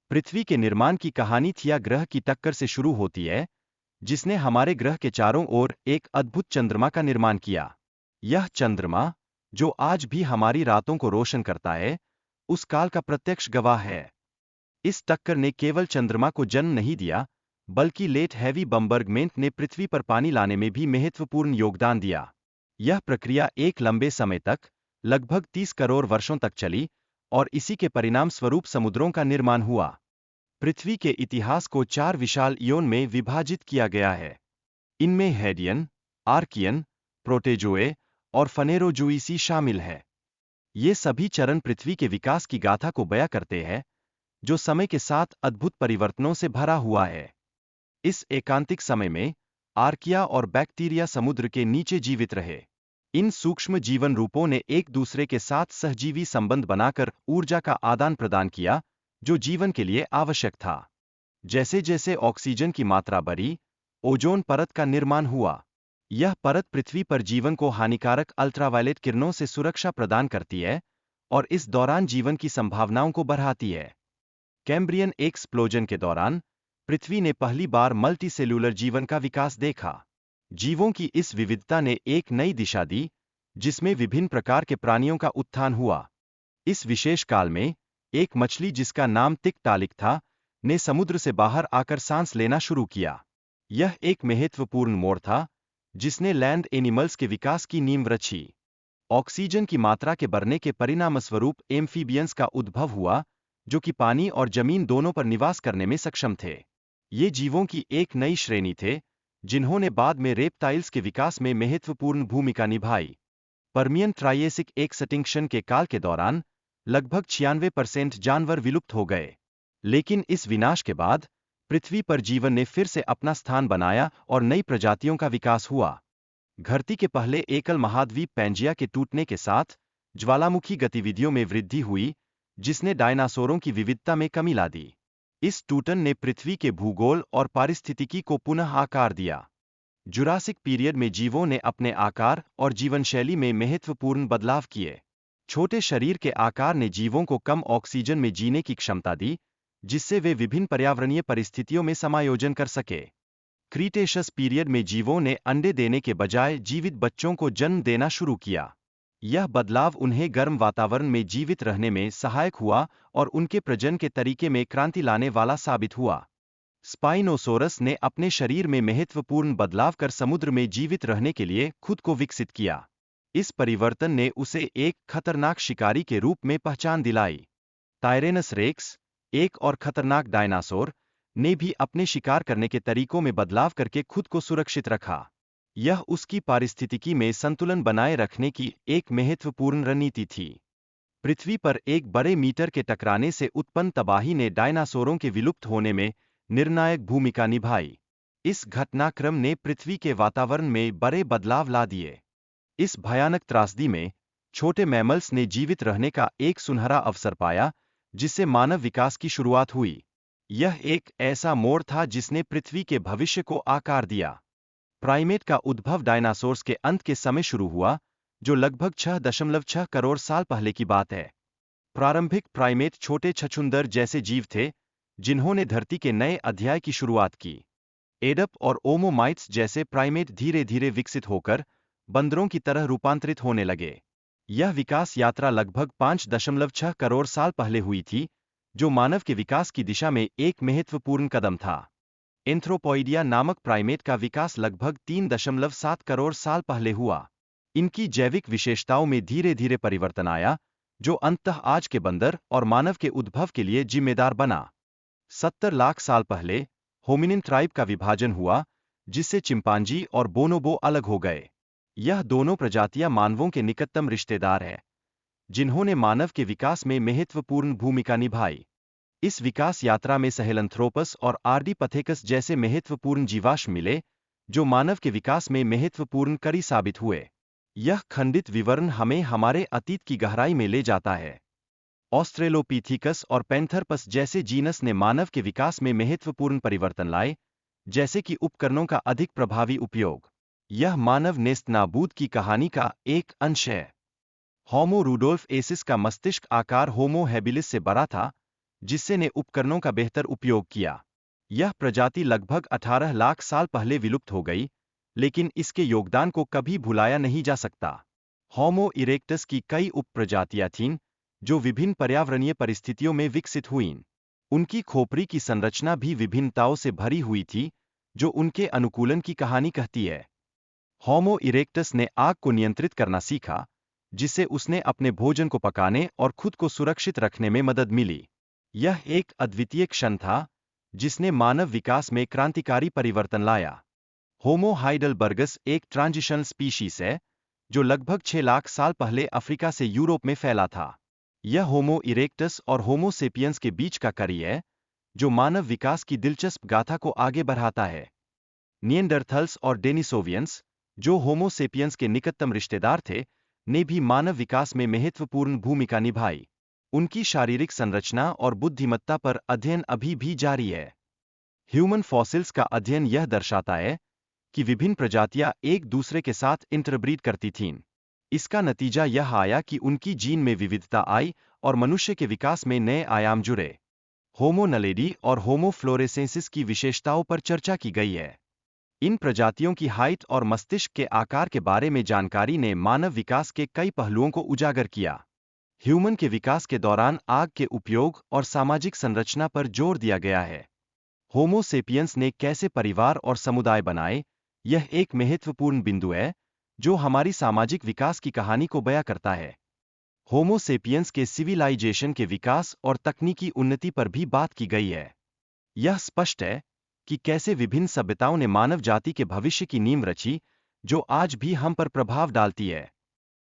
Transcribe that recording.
पृथ्वी के निर्माण की कहानी थिया ग्रह की टक्कर से शुरू होती है, जिसने हमारे ग्रह के चारों ओर एक अद्भुत चंद्रमा का निर्माण किया। यह चंद्रमा, जो आज भी हमारी रातों को रोशन करता है, उस काल का प्रत्यक्ष गवाह है। इस टक्कर ने केवल चंद्रमा को जन्म नहीं दिया, बल्कि लेट हैवी बम्बर्गमेंट ने पृथ्वी पर पानी लाने में भी महत्वपूर्ण योगदान दिया। यह प्रक्रिया एक लंबे समय तक, लगभग 30 करोड़ वर्षों तक चली, और इसी के परिणाम स्वरूप समुद्रों का निर्माण हुआ। पृथ्वी के इतिहास को 4 विशाल इयोन में विभाजित किया गया है। इनमें हेडियन, आर्कियन, प्रोटेजोए और फनेरोजुइसी शामिल है। ये सभी चरण पृथ्वी के विकास की गाथा को बयां करते हैं, जो समय के साथ अद्भुत परिवर्तनों से भरा हुआ है। इस एकांतिक समय में आर्किया और बैक्टीरिया समुद्र के नीचे जीवित रहे। इन सूक्ष्म जीवन रूपों ने एक दूसरे के साथ सहजीवी संबंध बनाकर ऊर्जा का आदान प्रदान किया, जो जीवन के लिए आवश्यक था। जैसे जैसे ऑक्सीजन की मात्रा बढ़ी, ओजोन परत का निर्माण हुआ। यह परत पृथ्वी पर जीवन को हानिकारक अल्ट्रावायलेट किरणों से सुरक्षा प्रदान करती है और इस दौरान जीवन की संभावनाओं को बढ़ाती है। कैम्ब्रियन एक्सप्लोजन के दौरान पृथ्वी ने पहली बार मल्टीसेल्यूलर जीवन का विकास देखा। जीवों की इस विविधता ने एक नई दिशा दी, जिसमें विभिन्न प्रकार के प्राणियों का उत्थान हुआ। इस विशेष काल में एक मछली जिसका नाम तिकटालिक था, ने समुद्र से बाहर आकर सांस लेना शुरू किया। यह एक महत्वपूर्ण मोड़ था, जिसने लैंड एनिमल्स के विकास की नींव रची। ऑक्सीजन की मात्रा के बढ़ने के परिणामस्वरूप एम्फीबियंस का उद्भव हुआ, जो कि पानी और जमीन दोनों पर निवास करने में सक्षम थे। ये जीवों की एक नई श्रेणी थे, जिन्होंने बाद में रेप्टाइल्स के विकास में महत्वपूर्ण भूमिका निभाई। पर्मियन ट्राइएसिक एक्सटिंक्शन के काल के दौरान लगभग 96% जानवर विलुप्त हो गए। लेकिन इस विनाश के बाद पृथ्वी पर जीवन ने फिर से अपना स्थान बनाया और नई प्रजातियों का विकास हुआ। धरती के पहले एकल महाद्वीप पैंजिया के टूटने के साथ ज्वालामुखी गतिविधियों में वृद्धि हुई, जिसने डायनासोरों की विविधता में कमी ला दी। इस टूटन ने पृथ्वी के भूगोल और पारिस्थितिकी को पुनः आकार दिया। जुरासिक पीरियड में जीवों ने अपने आकार और जीवनशैली में महत्वपूर्ण बदलाव किए। छोटे शरीर के आकार ने जीवों को कम ऑक्सीजन में जीने की क्षमता दी, जिससे वे विभिन्न पर्यावरणीय परिस्थितियों में समायोजन कर सके। क्रीटेशस पीरियड में जीवों ने अंडे देने के बजाय जीवित बच्चों को जन्म देना शुरू किया। यह बदलाव उन्हें गर्म वातावरण में जीवित रहने में सहायक हुआ और उनके प्रजनन के तरीके में क्रांति लाने वाला साबित हुआ। स्पाइनोसोरस ने अपने शरीर में महत्वपूर्ण बदलाव कर समुद्र में जीवित रहने के लिए खुद को विकसित किया। इस परिवर्तन ने उसे एक खतरनाक शिकारी के रूप में पहचान दिलाई। टायरेनस रेक्स, एक और खतरनाक डायनासोर, ने भी अपने शिकार करने के तरीकों में बदलाव करके खुद को सुरक्षित रखा। यह उसकी पारिस्थितिकी में संतुलन बनाए रखने की एक महत्वपूर्ण रणनीति थी। पृथ्वी पर एक बड़े मीटर के टकराने से उत्पन्न तबाही ने डायनासोरों के विलुप्त होने में निर्णायक भूमिका निभाई। इस घटनाक्रम ने पृथ्वी के वातावरण में बड़े बदलाव ला दिए। इस भयानक त्रासदी में छोटे मैमल्स ने जीवित रहने का एक सुनहरा अवसर पाया, जिससे मानव विकास की शुरुआत हुई। यह एक ऐसा मोड़ था जिसने पृथ्वी के भविष्य को आकार दिया। प्राइमेट का उद्भव डायनासोर्स के अंत के समय शुरू हुआ, जो लगभग 6.6 करोड़ साल पहले की बात है। प्रारंभिक प्राइमेट छोटे छछूंदर जैसे जीव थे, जिन्होंने धरती के नए अध्याय की शुरुआत की। एडप और ओमोमाइट्स जैसे प्राइमेट धीरे धीरे विकसित होकर बंदरों की तरह रूपांतरित होने लगे। यह विकास यात्रा लगभग 5.6 करोड़ साल पहले हुई थी, जो मानव के विकास की दिशा में एक महत्वपूर्ण कदम था। एंथ्रोपॉइडिया नामक प्राइमेट का विकास लगभग 3.7 करोड़ साल पहले हुआ। इनकी जैविक विशेषताओं में धीरे धीरे परिवर्तन आया, जो अंततः आज के बंदर और मानव के उद्भव के लिए जिम्मेदार बना। 70 लाख साल पहले होमिनिन ट्राइब का विभाजन हुआ, जिससे चिंपांजी और बोनोबो अलग हो गए। यह दोनों प्रजातियां मानवों के निकटतम रिश्तेदार हैं, जिन्होंने मानव के विकास में महत्वपूर्ण भूमिका निभाई। इस विकास यात्रा में सहेलंथ्रोपस और आर्डीपथेकस जैसे महत्वपूर्ण जीवाश्म मिले, जो मानव के विकास में महत्वपूर्ण कड़ी साबित हुए। यह खंडित विवरण हमें हमारे अतीत की गहराई में ले जाता है। ऑस्ट्रेलोपिथिकस और पैंथरपस जैसे जीनस ने मानव के विकास में महत्वपूर्ण परिवर्तन लाए, जैसे कि उपकरणों का अधिक प्रभावी उपयोग। यह मानव नेस्तनाबूद की कहानी का एक अंश है। होमो रूडोल्फ एसिस का मस्तिष्क आकार होमो हैबिलिस से बड़ा था, जिससे ने उपकरणों का बेहतर उपयोग किया। यह प्रजाति लगभग 18 लाख साल पहले विलुप्त हो गई, लेकिन इसके योगदान को कभी भुलाया नहीं जा सकता। होमो इरेक्टस की कई उपप्रजातियां थीं, जो विभिन्न पर्यावरणीय परिस्थितियों में विकसित हुईं। उनकी खोपड़ी की संरचना भी विभिन्नताओं से भरी हुई थी, जो उनके अनुकूलन की कहानी कहती है। होमो इरेक्टस ने आग को नियंत्रित करना सीखा, जिससे उसने अपने भोजन को पकाने और खुद को सुरक्षित रखने में मदद मिली। यह एक अद्वितीय क्षण था, जिसने मानव विकास में क्रांतिकारी परिवर्तन लाया। होमो हाइडलबर्गस एक ट्रांजिशनल स्पीशीज है, जो लगभग 6 लाख साल पहले अफ्रीका से यूरोप में फैला था। यह होमो इरेक्टस और होमो सेपियंस के बीच का कड़ी है, जो मानव विकास की दिलचस्प गाथा को आगे बढ़ाता है। निएंडरथल्स और डेनिसोवियंस, जो होमो सेपियंस के निकटतम रिश्तेदार थे, ने भी मानव विकास में महत्वपूर्ण भूमिका निभाई। उनकी शारीरिक संरचना और बुद्धिमत्ता पर अध्ययन अभी भी जारी है। ह्यूमन फॉसिल्स का अध्ययन यह दर्शाता है कि विभिन्न प्रजातियां एक दूसरे के साथ इंटरब्रीड करती थीं। इसका नतीजा यह आया कि उनकी जीन में विविधता आई और मनुष्य के विकास में नए आयाम जुड़े। होमो नलेडी और होमो फ्लोरेसेंसिस की विशेषताओं पर चर्चा की गई है। इन प्रजातियों की हाइट और मस्तिष्क के आकार के बारे में जानकारी ने मानव विकास के कई पहलुओं को उजागर किया। ह्यूमन के विकास के दौरान आग के उपयोग और सामाजिक संरचना पर जोर दिया गया है। होमो सेपियंस ने कैसे परिवार और समुदाय बनाए, यह एक महत्वपूर्ण बिंदु है, जो हमारी सामाजिक विकास की कहानी को बयां करता है। होमो सेपियंस के सिविलाइजेशन के विकास और तकनीकी उन्नति पर भी बात की गई है। यह स्पष्ट है कि कैसे विभिन्न सभ्यताओं ने मानव जाति के भविष्य की नींव रची, जो आज भी हम पर प्रभाव डालती है।